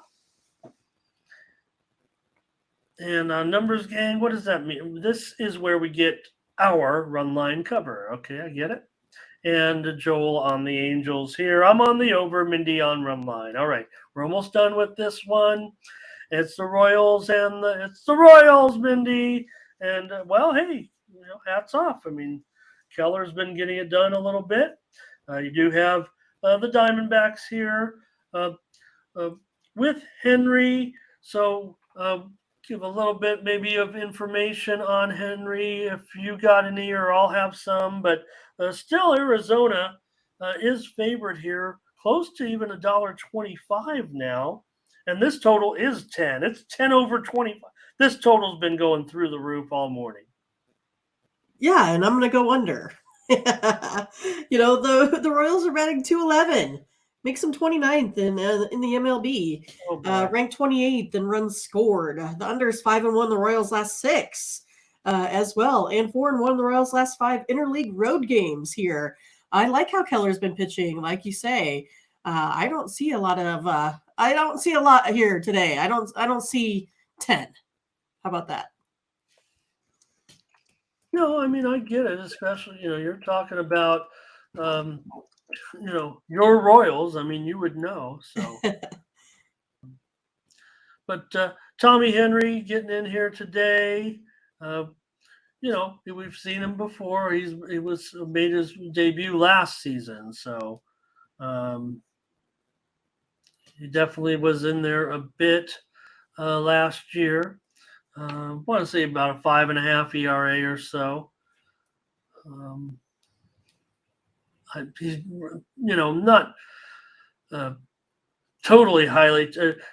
And numbers gang, what does that mean? This is where we get our run line cover. Okay, I get it. And Joel on the Angels here. I'm on the over, Mindy on run line. All right, we're almost done with this one. It's the Royals it's the Royals, Mindy. And well, hey, hats off. I mean, Keller's been getting it done a little bit. You do have the Diamondbacks here with Henry. So give a little bit maybe of information on Henry if you got any, or I'll have some, but still Arizona is favored here, close to even $1.25 now, and this total is 10. It's 10 over 25. This total's been going through the roof all morning. Yeah, and I'm going to go under. The Royals are batting .211. makes him 29th in the MLB. Oh boy. Ranked 28th in runs scored. The under is 5-1 the Royals' last 6 as well, and 4-1 the Royals' last 5 interleague road games here. I like how Keller's been pitching, like you say. I don't see a lot here today. I don't see 10. How about that? No, I mean I get it, especially you're talking about your Royals. I mean you would know. So, but Tommy Henry getting in here today. Uh, we've seen him before. He made his debut last season, so he definitely was in there a bit last year. I want to say about a 5.5 ERA or so. He's not totally highly.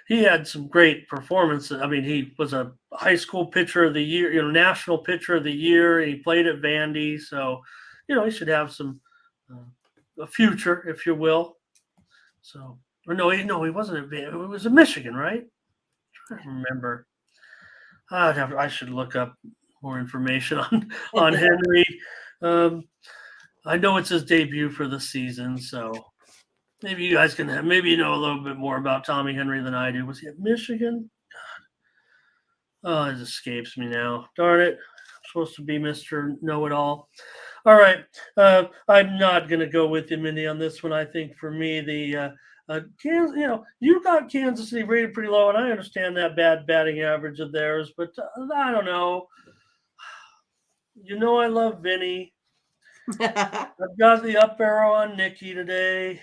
He had some great performances. I mean, he was a high school pitcher of the year, national pitcher of the year. He played at Vandy, so he should have some a future, if you will. So, or no, he wasn't at Vandy. It was in Michigan, right? I don't remember. I should look up more information on Henry. I know it's his debut for the season, so maybe you guys can maybe know a little bit more about Tommy Henry than I do. Was he at Michigan? God. Oh, it escapes me now. Darn it. I'm supposed to be Mr. Know-It-All. All right. I'm not going to go with you, Mindy, on this one. I think for me, the Kansas, you got Kansas City rated pretty low, and I understand that bad batting average of theirs, but I don't know. I love Vinny. I've got the up arrow on Nicky today.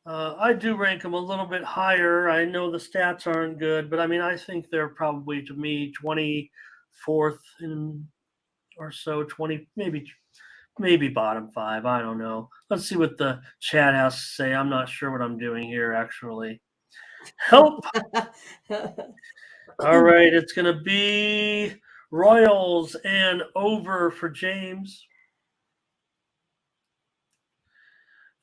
I do rank them a little bit higher. I know the stats aren't good, but I mean, I think they're probably, to me, 24th or so, 20, maybe bottom 5. I don't know. Let's see what the chat has to say. I'm not sure what I'm doing here, actually. Help! All right, it's going to be Royals and over for James.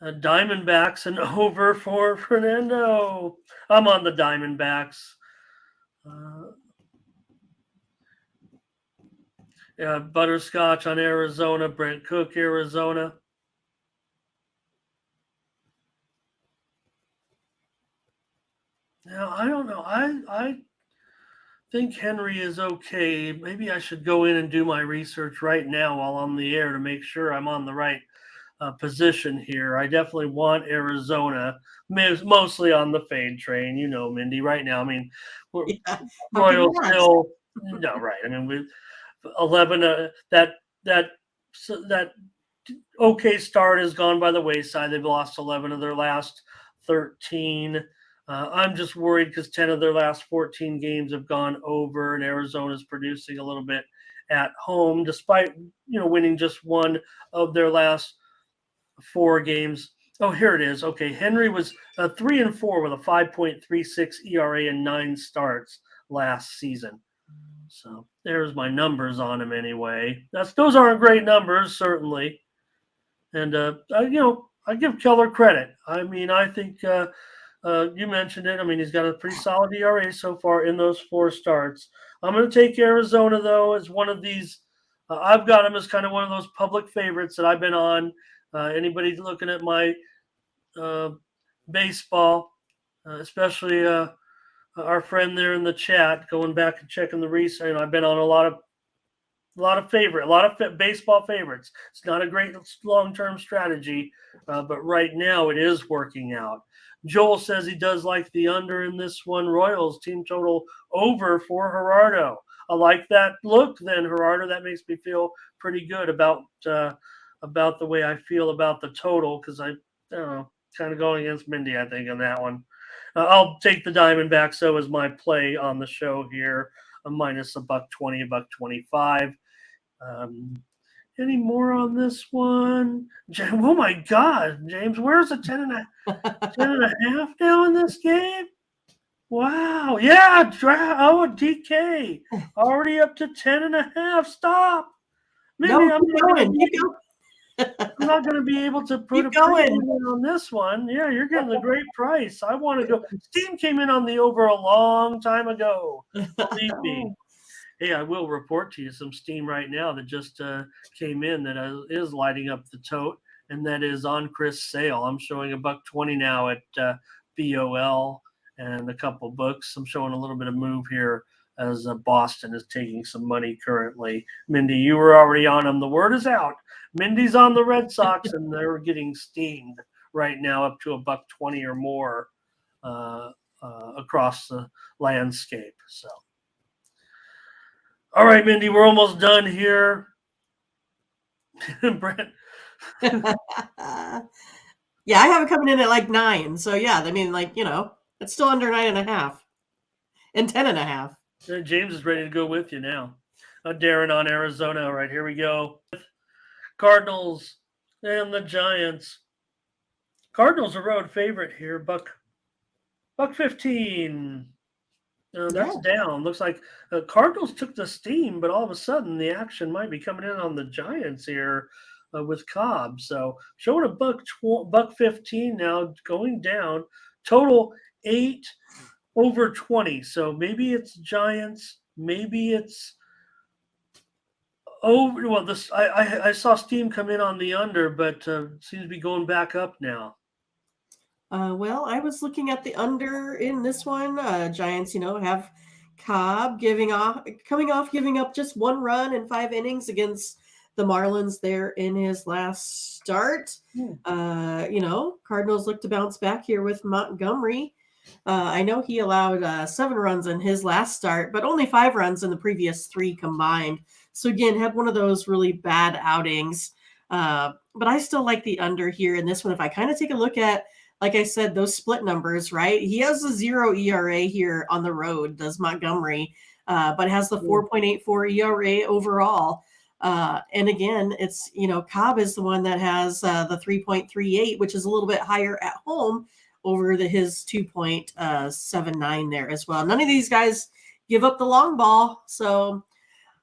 Diamondbacks and over for Fernando. I'm on the Diamondbacks. Butterscotch on Arizona. Brent Cook, Arizona. Now, I don't know. I think Henry is okay. Maybe I should go in and do my research right now while on the air to make sure I'm on the right position here. I definitely want Arizona, mostly on the fade train. Mindy, right now. I mean, Royals still no right. I mean, with 11 that okay start has gone by the wayside. They've lost 11 of their last 13. I'm just worried because 10 of their last 14 games have gone over, and Arizona's producing a little bit at home, despite winning just one of their last 4 games. Oh, here it is. Okay, Henry was 3-4 with a 5.36 ERA and 9 starts last season. So there's my numbers on him anyway. Those aren't great numbers, certainly. And I give Keller credit. I mean, I think you mentioned it. I mean, he's got a pretty solid ERA so far in those 4 starts. I'm going to take Arizona, though, as one of these. I've got him as kind of one of those public favorites that I've been on. Anybody looking at my baseball, especially our friend there in the chat, going back and checking the research. I've been on a lot of baseball favorites. It's not a great long-term strategy, but right now it is working out. Joel says he does like the under in this one. Royals team total over for Gerardo. I like that look then, Gerardo. That makes me feel pretty good about the way I feel about the total, because I don't know, kind of going against Mindy, I think, on that one. I'll take the Diamondbacks, so as my play on the show here, a minus $1.20, $1.25. Any more on this one? Oh my God, James, where's the 10.5 now in this game? Wow, yeah, DK already up to 10.5. Stop, Mindy, no, keep going. I'm not going to be able to put Keep a going. premium on this one. Yeah, you're getting a great price. I want to go. Steam came in on the over a long time ago. Believe me. Hey, I will report to you some steam right now that just came in that is lighting up the tote, and that is on Chris sale. I'm showing $1.20 now at BOL and a couple books. I'm showing a little bit of move here as Boston is taking some money currently. Mindy, you were already on them. The word is out. Mindy's on the Red Sox, and they're getting steamed right now up to $1.20 or more across the landscape. So. All right, Mindy, we're almost done here. Brent. Yeah, I have it coming in at like 9. So yeah, I mean, like, it's still under 9.5 and 10.5. James is ready to go with you now. Darren on Arizona. All right, here we go. Cardinals and the Giants. Cardinals a road favorite here. $1.15. That's down. Looks like Cardinals took the steam, but all of a sudden the action might be coming in on the Giants here with Cobb. So showing $1.15 now, going down. Total 8 over 20. So maybe it's Giants. Maybe it's over. Well, this I saw steam come in on the under, but seems to be going back up now. Well, I was looking at the under in this one. Giants, have Cobb coming off giving up just 1 run in 5 innings against the Marlins there in his last start. Cardinals look to bounce back here with Montgomery. I know he allowed 7 runs in his last start, but only 5 runs in the previous 3 combined. So again, had one of those really bad outings. But I still like the under here in this one. If I kind of take a look at, like I said, those split numbers, right? He has a 0 ERA here on the road, does Montgomery, but has the 4.84 ERA overall. And again, it's, Cobb is the one that has the 3.38, which is a little bit higher at home over his 2.79 there as well. None of these guys give up the long ball. So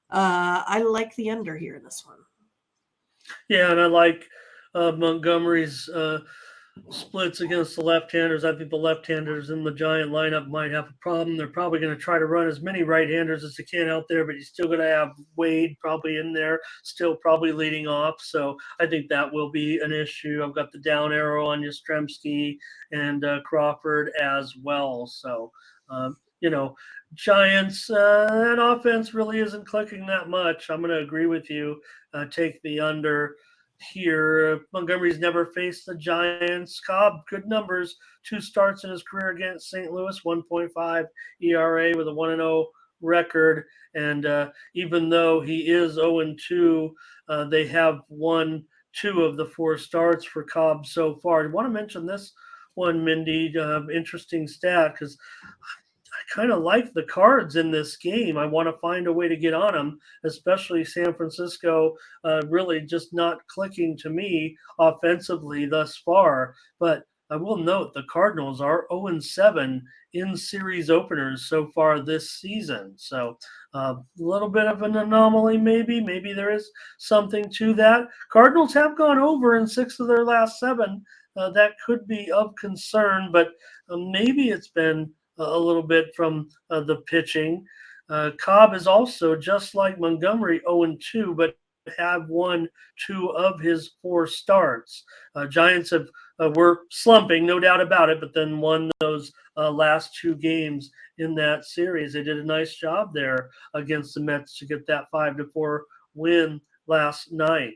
I like the under here in this one. Yeah, and I like Montgomery's splits against the left-handers. I think the left-handers in the Giant lineup might have a problem. They're probably going to try to run as many right-handers as they can out there, but you're still going to have Wade probably in there, still probably leading off. So I think that will be an issue. I've got the down arrow on Yastrzemski and Crawford as well. So, Giants, that offense really isn't clicking that much. I'm going to agree with you. Take the under here. Montgomery's never faced the Giants. Cobb, good numbers. 2 starts in his career against St. Louis, 1.5 ERA with a 1-0 record. And even though he is 0-2, they have won 2 of the 4 starts for Cobb so far. I want to mention this one, Mindy, interesting stat, because I kind of like the Cards in this game. I want to find a way to get on them, especially San Francisco really just not clicking to me offensively thus far. But I will note the Cardinals are 0-7 in series openers so far this season. So a little bit of an anomaly, maybe. Maybe there is something to that. Cardinals have gone over in 6 of their last 7. That could be of concern, but maybe it's been a little bit from the pitching. Cobb is also, just like Montgomery, 0-2, but have won 2 of his 4 starts. Giants were slumping, no doubt about it, but then won those last 2 games in that series. They did a nice job there against the Mets to get that 5-4 win last night.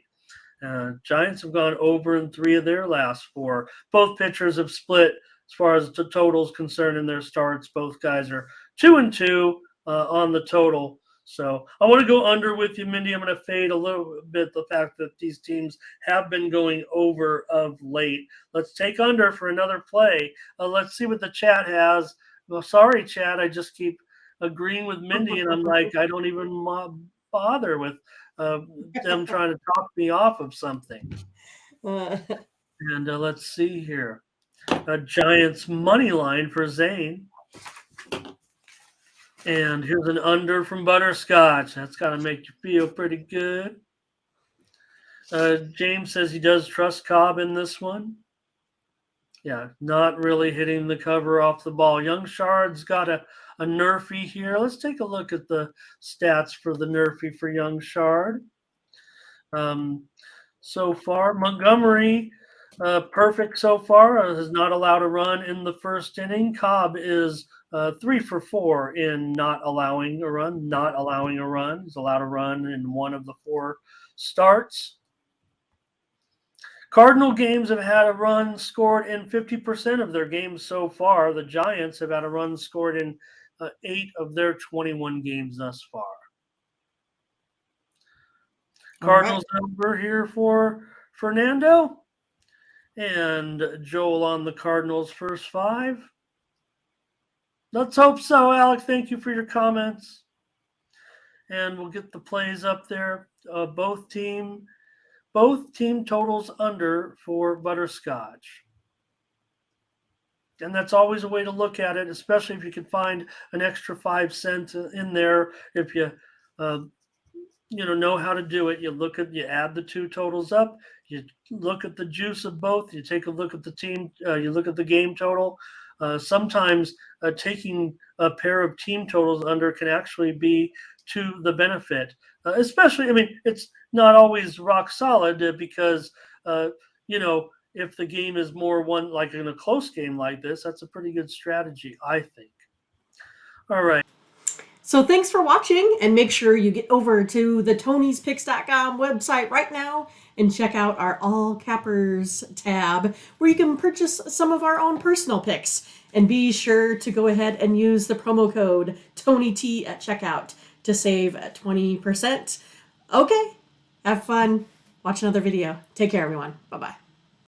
Giants have gone over in 3 of their last 4. Both pitchers have split as far as the total is concerned in their starts. Both guys are 2-2 on the total. So I want to go under with you, Mindy. I'm going to fade a little bit the fact that these teams have been going over of late. Let's take under for another play. Let's see what the chat has. Well, sorry, chat. I just keep agreeing with Mindy, and I'm like, I don't even bother with them trying to talk me off of something. And let's see here. Giants money line for Zane. And here's an under from Butterscotch. That's got to make you feel pretty good. James says he does trust Cobb in this one. Yeah, not really hitting the cover off the ball. Young Shard's got a nerfy here. Let's take a look at the stats for the nerfy for Young Shard. So far, Montgomery, perfect so far, has not allowed a run in the first inning. Cobb is 3 for 4 in not allowing a run. Not allowing a run. He's allowed a run in 1 of the 4 starts. Cardinal games have had a run scored in 50% of their games so far. The Giants have had a run scored in 8 of their 21 games thus far. Cardinals number here for Fernando. And Joel on the Cardinals first 5. Let's hope so, Alex. Thank you for your comments. And we'll get the plays up there. Both team totals under for Butterscotch. And that's always a way to look at it, especially if you can find an extra 5 cents in there. If you know how to do it, you add the 2 totals up, you look at the juice of both, you take a look at the team, you look at the game total. Sometimes taking a pair of team totals under can actually be to the benefit. Especially, it's not always rock solid because, if the game is more one, like in a close game like this, that's a pretty good strategy, I think. All right. So thanks for watching, and make sure you get over to the Tony'sPicks.com website right now and check out our All Cappers tab where you can purchase some of our own personal picks. And be sure to go ahead and use the promo code TonyT at checkout to save 20%. Okay, have fun. Watch another video. Take care, everyone. Bye-bye.